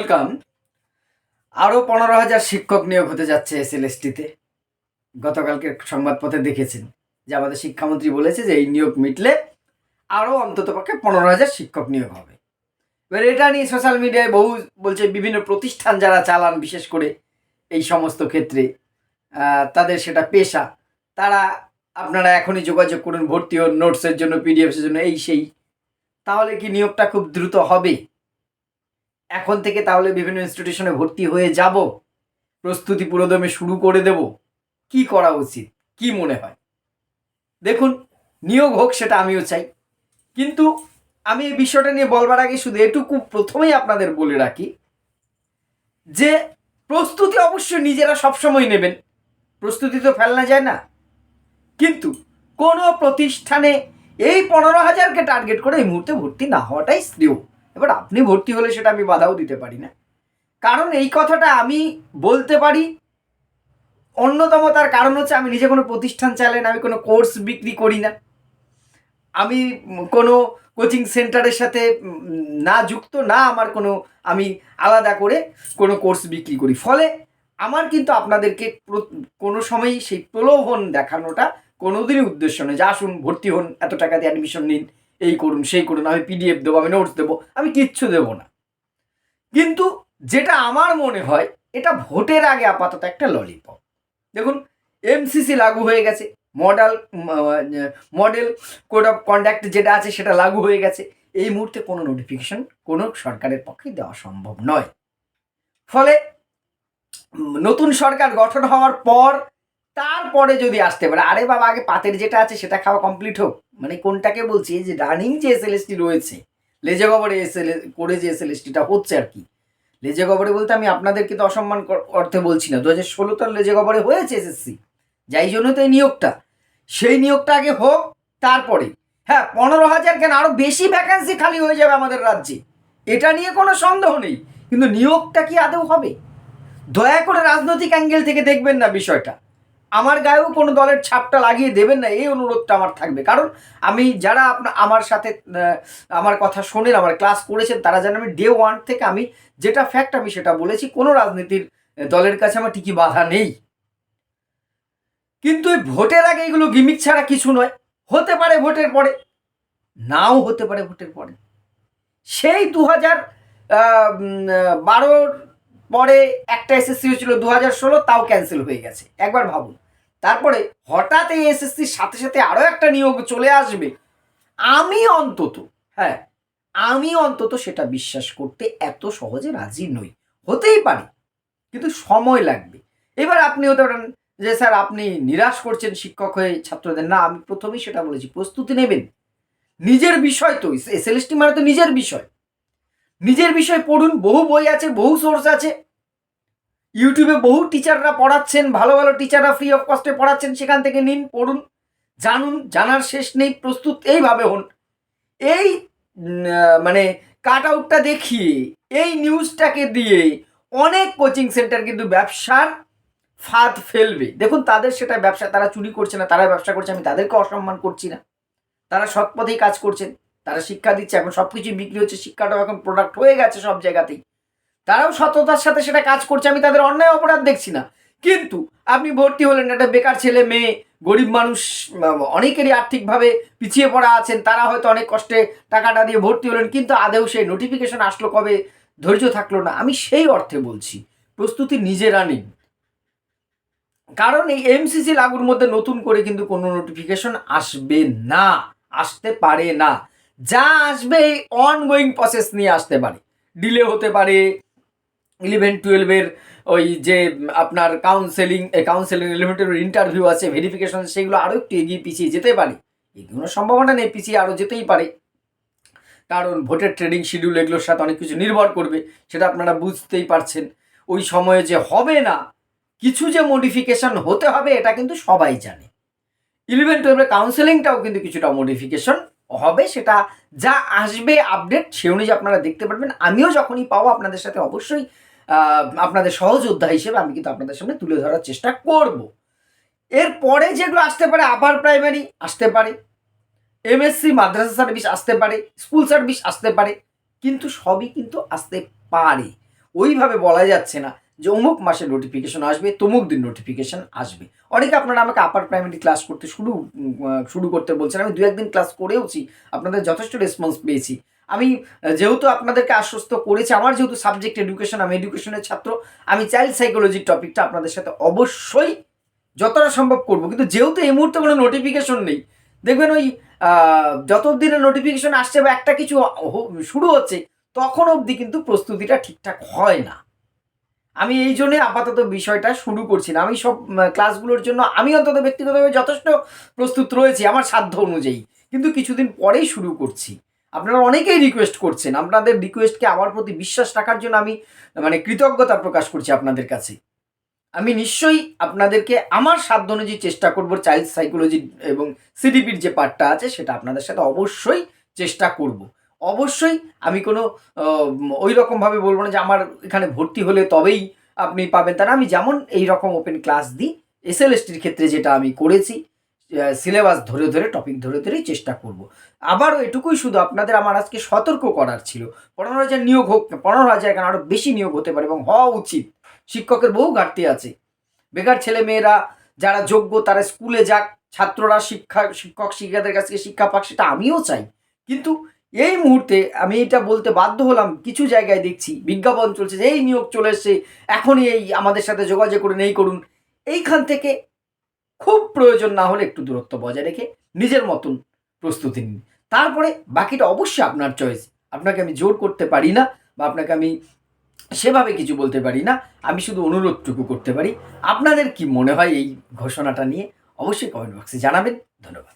Welcome. আরও 15,000 শিক্ষক নিয়োগ হতে যাচ্ছে এসএলএসটিতে। গতকালকে সংবাদপত্রে দেখেছেন যে আমাদের শিক্ষামন্ত্রী বলেছে যে এই নিয়োগ মিটলে আরও অন্ততপক্ষে 15,000 শিক্ষক নিয়োগ হবে। এবার এটা নিয়ে সোশ্যাল মিডিয়ায় বহু বলছে, বিভিন্ন প্রতিষ্ঠান যারা চালান বিশেষ করে এই সমস্ত ক্ষেত্রে তাদের সেটা পেশা, তারা আপনারা এখনই যোগাযোগ করুন, ভর্তি হন, নোটসের জন্য, পিডিএফের জন্য, এই সেই। তাহলে কি নিয়োগটা খুব দ্রুত হবে? এখন থেকে তাহলে বিভিন্ন ইনস্টিটিউশনে ভর্তি হয়ে যাব, প্রস্তুতি পুরোদমে শুরু করে দেব? কি করা উচিত, কি মনে হয়? দেখুন, নিয়োগ হোক সেটা আমিও চাই, কিন্তু আমি এই বিষয়টা নিয়ে বলবার আগে শুধু এটুকু প্রথমেই আপনাদের বলে রাখি যে প্রস্তুতি অবশ্যই নিজেরা সবসময় নেবেন, প্রস্তুতি তো ফেলনা যায় না, কিন্তু কোনো প্রতিষ্ঠানে এই 15,000কে টার্গেট করে এই মুহূর্তে ভর্তি না হওয়াটাই শ্রেয়। এবার আপনি ভর্তি হলে সেটা আমি বাধাও দিতে পারি না, কারণ এই কথাটা আমি বলতে পারি অন্যতম তার কারণ হচ্ছে আমি নিজে কোনো প্রতিষ্ঠান চালাই না, আমি কোনো কোর্স বিক্রি করি না, আমি কোনো কোচিং সেন্টারের সাথে না যুক্ত, না আমার কোনো আমি আলাদা করে কোনো কোর্স বিক্রি করি। ফলে আমার কিন্তু আপনাদেরকে কোনো সময়ই সেই প্রলোভন দেখানোটা কোনোদিনই উদ্দেশ্য নয় যে আসুন ভর্তি হন, এত টাকা দিয়ে অ্যাডমিশন নিন, এই করুন সেই করুন, আমি পিডিএফ দেবো, আমি নোটস দেবো, আমি কিচ্ছু দেবো না। কিন্তু যেটা আমার মনে হয়, এটা ভোটের আগে আপাতত একটা ললিপপ। দেখুন, এমসিসি লাগু হয়ে গেছে, মডেল কোড অফ কন্ডাক্ট যেটা আছে সেটা লাগু হয়ে গেছে। এই মুহূর্তে কোনো নোটিফিকেশন কোনো সরকারের পক্ষে দেওয়া সম্ভব নয়। ফলে নতুন সরকার গঠন হওয়ার পর তারপরে যদি আসতে পারে, আরে বাবা আগে পাতের যেটা আছে সেটা খাওয়া কমপ্লিট হোক। মানে কোনটাকে বলছি, যে রানিং যে এসএলএসটি রয়েছে, লেজে গবরে করে যে এসএলএসটিটা হচ্ছে আর কি, লেজে গবরে বলতে আমি আপনাদেরকে তো অসম্মান অর্থে বলছি না, 2016 লেজে গবরে হয়েছে এসএসসি, যাই জন্য তো এই নিয়োগটা, সেই নিয়োগটা আগে হোক, তারপরে হ্যাঁ 15,000 কেন, আরও বেশি ভ্যাকান্সি খালি হয়ে যাবে আমাদের রাজ্যে, এটা নিয়ে কোনো সন্দেহ নেই, কিন্তু নিয়োগটা কি আদৌ হবে? দয়া করে রাজনৈতিক অ্যাঙ্গেল থেকে দেখবেন না বিষয়টা, আমার গায়েও কোনো দলের ছাপটা লাগিয়ে দেবেন না, এই অনুরোধটা আমার থাকবে। কারণ আমি যারা আমার সাথে আমার কথা শোনেন, আমার ক্লাস করেছেন, তারা জানেন আমি ডে 1 থেকে আমি যেটা ফ্যাক্ট আমি সেটা বলেছি, কোনো রাজনীতির দলের কাছে আমার ঠিকই বাধা নেই। কিন্তু এই ভোটের আগে এগুলো গিমিক ছাড়া কিছু নয়। হতে পারে ভোটের পরে, নাও হতে পারে ভোটের পরে। সেই 2012 পরে একটা এসএসসি হয়েছিল 2016, তাও ক্যান্সেল হয়ে গেছে, একবার ভাবুন। তারপরে হঠাৎ এই এসএসসির সাথে সাথে আরও একটা নিয়োগ চলে আসবে, আমি অন্তত সেটা বিশ্বাস করতে এত সহজে রাজি নই। হতেই পারে, কিন্তু সময় লাগবে। এবার আপনি হতে পারেন যে স্যার আপনি নিরাশ করছেন শিক্ষক হয়ে ছাত্রদের, না, আমি প্রথমেই সেটা বলেছি, প্রস্তুতি নেবেন, নিজের বিষয় তো, এসএলএসটি মানে তো নিজের বিষয়, নিজের বিষয় পড়ুন, বহু বই আছে, বহু সোর্স আছে, ইউটিউবে বহু টিচাররা পড়াচ্ছেন, ভালো ভালো টিচাররা ফ্রি অফ কস্টে পড়াচ্ছেন, সেখান থেকে নিন, পড়ুন, জানুন, জানার শেষ নেই, প্রস্তুত এইভাবে হন। এই মানে কাট আউটটা দেখিয়ে, এই নিউজটাকে দিয়ে অনেক কোচিং সেন্টার কিন্তু ব্যবসার ফাঁদ ফেলবে। দেখুন, তাদের সেটা ব্যবসা, তারা চুরি করছে না, তারা ব্যবসা করছে, আমি তাদেরকে অসম্মান করছি না, তারা সৎ পথেই কাজ করছেন, তারা শিক্ষা দিচ্ছে, এখন সব কিছুই বিক্রি হচ্ছে, শিক্ষাটাও এখন প্রোডাক্ট হয়ে গেছে সব জায়গাতেই, তারাও সততার সাথে সেটা কাজ করছে, আমি তাদের অন্যায় অপরাধ দেখছি না। কিন্তু আপনি ভর্তি হলেন, একটা বেকার ছেলে মেয়ে, গরিব মানুষ, অনেকেরই আর্থিকভাবে পিছিয়ে পড়া আছেন, তারা হয়তো অনেক কষ্টে টাকাটা দিয়ে ভর্তি হলেন, কিন্তু আদেও সেই নোটিফিকেশন আসলো কবে, ধৈর্য থাকলো না। আমি সেই অর্থে বলছি, প্রস্তুতি নিজেরা নিন, কারণ এই এমসিসি লাগুর মধ্যে নতুন করে কিন্তু কোনো নোটিফিকেশন আসবে না, আসতে পারে না। যা আসবে এই অনগোয়িং প্রসেস নিয়ে আসতে পারে, ডিলে হতে পারে, 11-12 ওই যে আপনার কাউন্সেলিং 11-12 ইন্টারভিউ আছে, ভেরিফিকেশন, সেগুলো আরও একটু এগিয়ে পিছিয়ে যেতে পারে, এগুলো সম্ভাবনা নেই, পিছিয়ে আরও যেতেই পারে, কারণ ভোটের ট্রেনিং শিডিউল এগুলোর সাথে অনেক কিছু নির্ভর করবে, সেটা আপনারা বুঝতেই পারছেন। ওই সময়ে যে হবে না, কিছু যে মডিফিকেশন হতে হবে, এটা কিন্তু সবাই জানে। 11-12 কাউন্সেলিংটাও কিন্তু কিছুটা মডিফিকেশন হবে, সেটা যা আসবে আপডেট সে অনুযায়ী আপনারা দেখতে পারবেন। আমিও যখনই পাবো আপনাদের সাথে অবশ্যই আপনাদের সহযোদ্ধা হিসেবে আমি কিন্তু আপনাদের সামনে তুলে ধরার চেষ্টা করব। এরপরে যেগুলো আসতে পারে, আপার প্রাইমারি আসতে পারে, এমএসসি মাদ্রাসা সার্ভিস আসতে পারে, স্কুল সার্ভিস আসতে পারে, কিন্তু সবই কিন্তু আসতে পারে। ওইভাবে বলা যাচ্ছে না যে অমুক মাসে নোটিফিকেশন আসবে, তমুক দিন নোটিফিকেশন আসবে। অনেকে আপনারা আমাকে আপার প্রাইমারি ক্লাস করতে শুরু করতে বলছেন। আমি দু একদিন ক্লাস করেওছি, আপনাদের যথেষ্ট রেসপন্স পেয়েছি। আমি যেহেতু আপনাদেরকে আশ্বস্ত করেছি, আমার যেহেতু সাবজেক্ট এডুকেশন, আমি এডুকেশনের ছাত্র, আমি চাইল্ড সাইকোলজির টপিকটা আপনাদের সাথে অবশ্যই যতটা সম্ভব করব। কিন্তু যেহেতু এই মুহূর্তে কোনো নোটিফিকেশন নেই, দেখবেন ওই যত দিনের নোটিফিকেশন আসছে বা একটা কিছু শুরু হচ্ছে, তখন অবধি কিন্তু প্রস্তুতিটা ঠিকঠাক হয় না। আমি এই জন্যে আপাতত বিষয়টা শুরু করছি না। আমি সব ক্লাসগুলোর জন্য আমি অন্তত ব্যক্তিগতভাবে যথেষ্ট প্রস্তুত রয়েছি আমার সাধ্য অনুযায়ী, কিন্তু কিছুদিন পরেই শুরু করছি। আপনারা অনেকেই রিকোয়েস্ট করছেন, আপনাদের রিকোয়েস্টকে আমার প্রতি বিশ্বাস রাখার জন্য আমি কৃতজ্ঞতা প্রকাশ করছি আপনাদের কাছে। আমি নিশ্চয়ই আপনাদেরকে আমার সাধ্য অনুযায়ী চেষ্টা করব, চাইল্ড সাইকোলজি এবং সিডিপির যে পার্টটা আছে সেটা আপনাদের সাথে অবশ্যই চেষ্টা করব। অবশ্যই আমি কোনো ওই রকমভাবে বলবো না যে আমার এখানে ভর্তি হলে তবেই আপনি পাবেন, তা না। আমি যেমন এই রকম ওপেন ক্লাস দিই, এসএলএসটির ক্ষেত্রে যেটা আমি করেছি, সিলেবাস ধরে ধরে টপিক ধরে ধরেই চেষ্টা করব। আবারও এটুকুই শুধু আপনাদের আমার আজকে সতর্ক করার ছিল, 15,000 নিয়োগ হোক না, 15,000 কেন, আরও বেশি নিয়োগ হতে পারে এবং হওয়া উচিত। শিক্ষকের বহু ঘাটতি আছে। বেকার ছেলে মেয়েরা যারা যোগ্য তারা স্কুলে যাক, ছাত্ররা শিক্ষক শিক্ষিকাদের কাছ থেকে শিক্ষা পাক, সেটা আমিও চাই। কিন্তু এই মুহূর্তে আমি এটা বলতে বাধ্য হলাম, কিছু জায়গায় দেখছি বিজ্ঞাপন চলছে যে এই নিয়োগ চলে এসছে, এখনই এই আমাদের সাথে যোগাযোগ করুন, এই করুন। এইখান থেকে খুব প্রয়োজন না হলে একটু দূরত্ব বজায় রেখে নিজের মতন প্রস্তুতি নিন। তারপরে বাকিটা অবশ্যই আপনার চয়েস। আপনাকে আমি জোর করতে পারি না বা আপনাকে আমি সেভাবে কিছু বলতে পারি না। আমি শুধু অনুরোধটুকু করতে পারি। আপনাদের কি মনে হয় এই ঘোষণাটা নিয়ে? অবশ্যই কমেন্ট বক্সে জানাবেন। ধন্যবাদ।